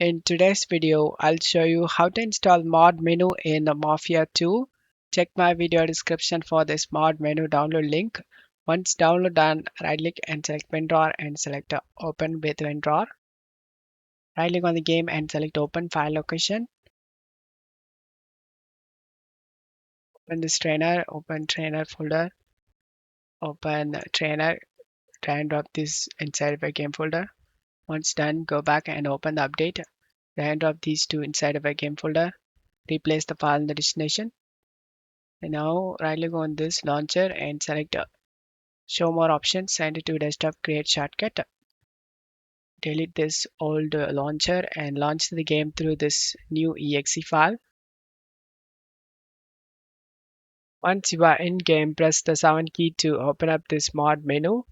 In today's video, I'll show you how to install mod menu in the Mafia 2. Check my video description for this mod menu download link. Once download done, right click and select WinRAR and select open with WinRAR. Right click on the game and select open file location. Open this trainer, open trainer folder, open trainer, drag and drop this inside of a game folder. Once done, go back and open the update. Drag and drop these two inside of a game folder. Replace the file in the destination. And now right click on this launcher and select show more options, send it to desktop, create shortcut. Delete this old launcher and launch the game through this new exe file. Once you are in game, press the 7 key to open up this mod menu.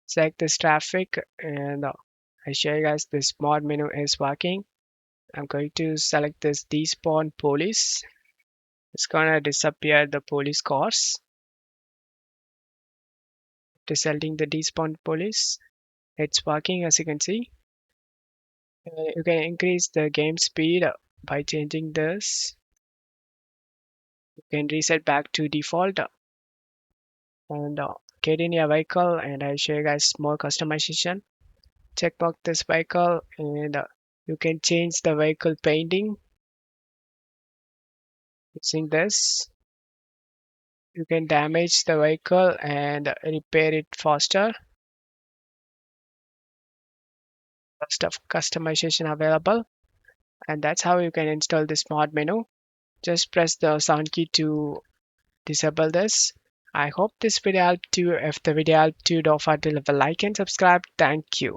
Select this traffic and I show you guys this mod menu is working. I'm going to select this despawn police. It's gonna disappear the police cars. Deselecting the despawn police. It's working as you can see. You can increase the game speed by changing this. You can reset back to default and get in your vehicle and I'll show you guys more customization. Check box this vehicle and you can change the vehicle painting using this. You can damage the vehicle and repair it faster. Lots of customization available, and that's how you can install this mod menu. Just press the sound key to disable this. I hope this video helped you. If the video helped you, don't forget to leave a like and subscribe. Thank you.